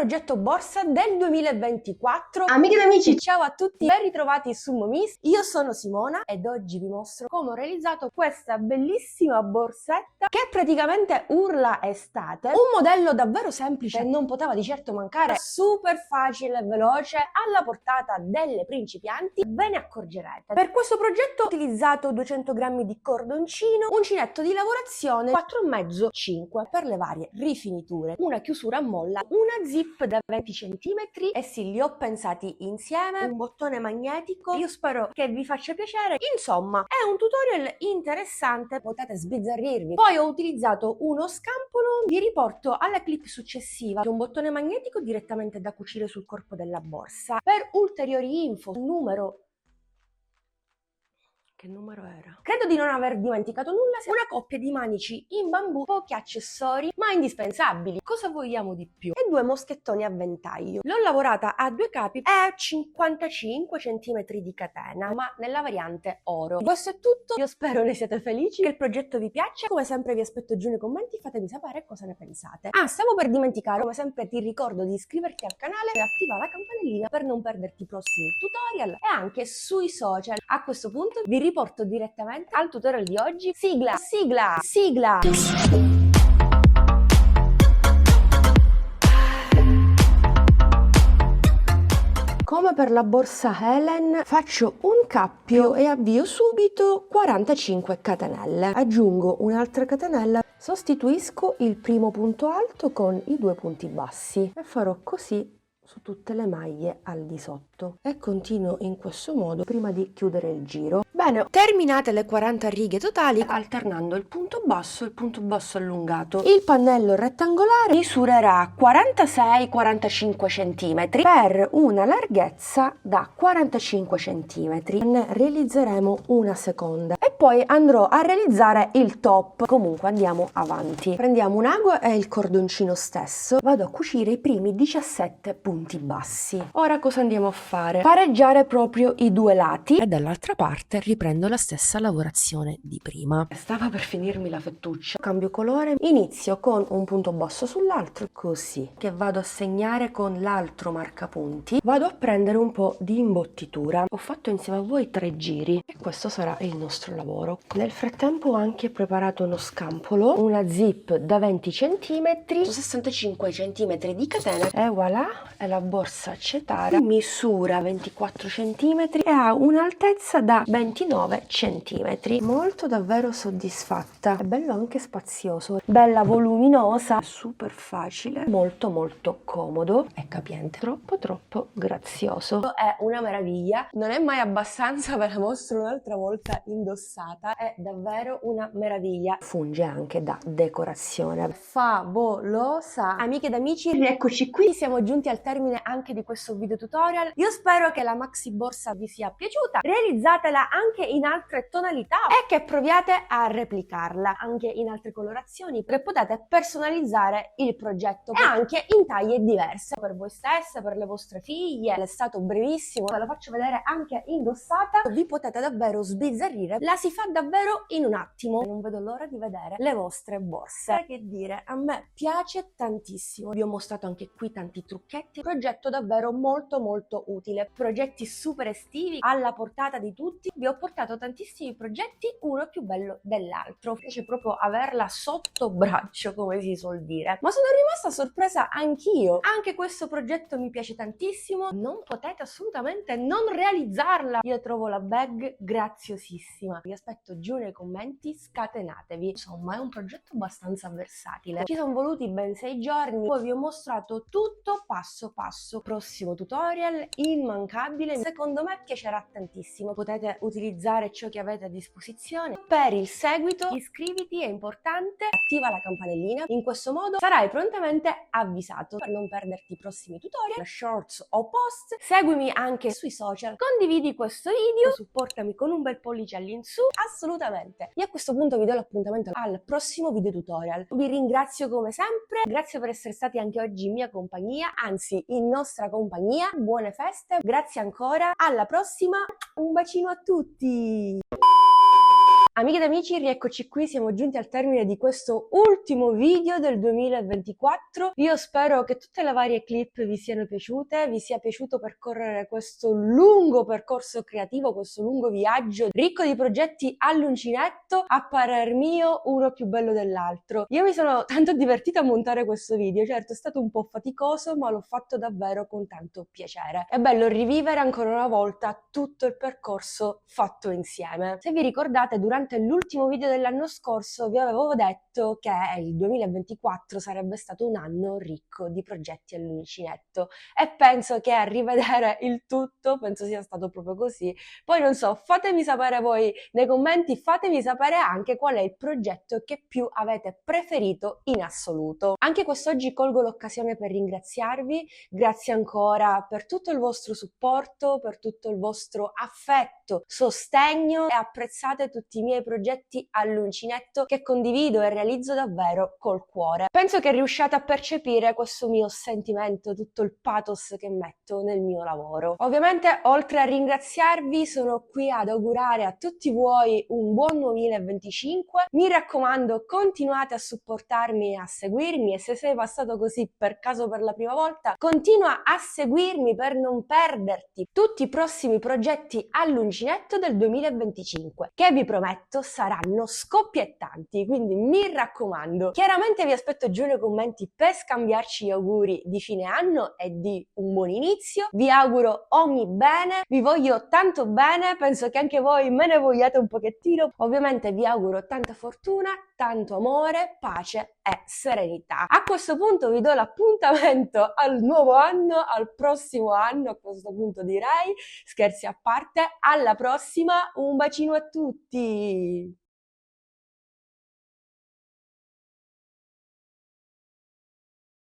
progetto borsa del 2024. Amiche ed amici, ciao a tutti, ben ritrovati su Momis. Io sono Simona ed oggi vi mostro come ho realizzato questa bellissima borsetta che praticamente urla estate. Un modello davvero semplice e non poteva di certo mancare, super facile e veloce, alla portata delle principianti, ve ne accorgerete. Per questo progetto ho utilizzato 200 grammi di cordoncino, uncinetto di lavorazione 4,5-5 per le varie rifiniture, una chiusura a molla, una zip da 20 cm e sì, li ho pensati insieme, un bottone magnetico. Io spero che vi faccia piacere. Insomma, è un tutorial interessante, potete sbizzarrirvi. Poi ho utilizzato uno scampolo, vi riporto alla clip successiva, un bottone magnetico direttamente da cucire sul corpo della borsa. Per ulteriori info, numero... Che numero era? Credo di non aver dimenticato nulla. Una coppia di manici in bambù, pochi accessori ma indispensabili. Cosa vogliamo di più? E 2 moschettoni a ventaglio. L'ho lavorata a 2 capi e 55 cm di catena, ma nella variante oro. Questo è tutto, io spero ne siate felici, che il progetto vi piaccia. Come sempre vi aspetto giù nei commenti, fatemi sapere cosa ne pensate. Ah, stavo per dimenticare, come sempre ti ricordo di iscriverti al canale e attivare la campanellina per non perderti i prossimi tutorial e anche sui social. A questo punto vi riporto direttamente al tutorial di oggi. Sigla, sigla, sigla! Come per la borsa Helen, faccio un cappio e avvio subito 45 catenelle. Aggiungo un'altra catenella, sostituisco il primo punto alto con i 2 punti bassi e farò così su tutte le maglie al di sotto e continuo in questo modo prima di chiudere il giro. Bene, terminate le 40 righe totali alternando il punto basso e il punto basso allungato. Il pannello rettangolare misurerà 46-45 cm per una larghezza da 45 cm. Ne realizzeremo una seconda e poi andrò a realizzare il top. Comunque andiamo avanti. Prendiamo un ago e il cordoncino stesso. Vado a cucire i primi 17 punti bassi. Ora cosa andiamo a fare? Pareggiare proprio i 2 lati e dall'altra parte riprendo la stessa lavorazione di prima. Stava per finirmi la fettuccia. Cambio colore, inizio con un punto basso sull'altro, così, che vado a segnare con l'altro marcapunti. Vado a prendere un po' di imbottitura. Ho fatto insieme a voi 3 giri e questo sarà il nostro lavoro. Nel frattempo ho anche preparato uno scampolo, una zip da 20 cm, 65 cm di catena e voilà, è la borsa Cetara, misura 24 cm e ha un'altezza da 29 cm. Molto davvero soddisfatta, è bello anche spazioso, bella voluminosa, super facile, molto molto comodo e capiente, troppo grazioso. È una meraviglia, non è mai abbastanza, ve la mostro un'altra volta indossata, è davvero una meraviglia. Funge anche da decorazione, favolosa. Amiche ed amici, rieccoci qui, siamo giunti al termine anche di questo video tutorial. Io spero che la maxi borsa vi sia piaciuta, realizzatela anche in altre tonalità e che proviate a replicarla anche in altre colorazioni, che potete personalizzare il progetto e anche in taglie diverse per voi stesse, per le vostre figlie. È stato brevissimo, ve la faccio vedere anche indossata, vi potete davvero sbizzarrire, la si fa davvero in un attimo. Non vedo l'ora di vedere le vostre borse. Che dire, a me piace tantissimo, vi ho mostrato anche qui tanti trucchetti, progetto davvero molto utile, progetti super estivi alla portata di tutti. Vi ho portato tantissimi progetti, uno più bello dell'altro, mi piace proprio averla sotto braccio, come si suol dire, ma sono rimasta sorpresa anch'io. Anche questo progetto mi piace tantissimo, non potete assolutamente non realizzarla. Io trovo la bag graziosissima, vi aspetto giù nei commenti, scatenatevi. Insomma, è un progetto abbastanza versatile, ci sono voluti ben 6 giorni, poi vi ho mostrato tutto passo passo. Prossimo tutorial immancabile, secondo me piacerà tantissimo, potete utilizzare ciò che avete a disposizione. Per il seguito iscriviti, è importante, attiva la campanellina, in questo modo sarai prontamente avvisato per non perderti i prossimi tutorial, shorts o post. Seguimi anche sui social, condividi questo video, supportami con un bel pollice all'insù, assolutamente. E a questo punto vi do l'appuntamento al prossimo video tutorial. Vi ringrazio come sempre, grazie per essere stati anche oggi in mia compagnia, anzi in nostra compagnia. Buone feste, grazie ancora, alla prossima, un bacino a tutti! Amiche ed amici, rieccoci qui, siamo giunti al termine di questo ultimo video del 2024. Io spero che tutte le varie clip vi siano piaciute, vi sia piaciuto percorrere questo lungo percorso creativo, questo lungo viaggio ricco di progetti all'uncinetto, a parer mio uno più bello dell'altro. Io mi sono tanto divertita a montare questo video, certo è stato un po' faticoso, ma l'ho fatto davvero con tanto piacere. È bello rivivere ancora una volta tutto il percorso fatto insieme. Se vi ricordate, durante l'ultimo video dell'anno scorso vi avevo detto che il 2024 sarebbe stato un anno ricco di progetti all'uncinetto e penso che a rivedere il tutto penso sia stato proprio così. Poi non so, fatemi sapere voi nei commenti, fatemi sapere anche qual è il progetto che più avete preferito in assoluto. Anche quest'oggi colgo l'occasione per ringraziarvi, grazie ancora per tutto il vostro supporto, per tutto il vostro affetto, sostegno e apprezzate tutti i miei progetti all'uncinetto che condivido e realizzo davvero col cuore. Penso che riusciate a percepire questo mio sentimento, tutto il pathos che metto nel mio lavoro. Ovviamente, oltre a ringraziarvi, sono qui ad augurare a tutti voi un buon 2025. Mi raccomando, continuate a supportarmi e a seguirmi, e se sei passato così per caso per la prima volta, continua a seguirmi per non perderti tutti i prossimi progetti all'uncinetto del 2025, che vi prometto saranno scoppiettanti, quindi mi raccomando. Chiaramente vi aspetto giù nei commenti per scambiarci gli auguri di fine anno e di un buon inizio. Vi auguro ogni bene, vi voglio tanto bene, penso che anche voi me ne vogliate un pochettino. Ovviamente vi auguro tanta fortuna, tanto amore, pace e serenità. A questo punto vi do l'appuntamento al nuovo anno, al prossimo anno, a questo punto direi, scherzi a parte, alla prossima, un bacino a tutti!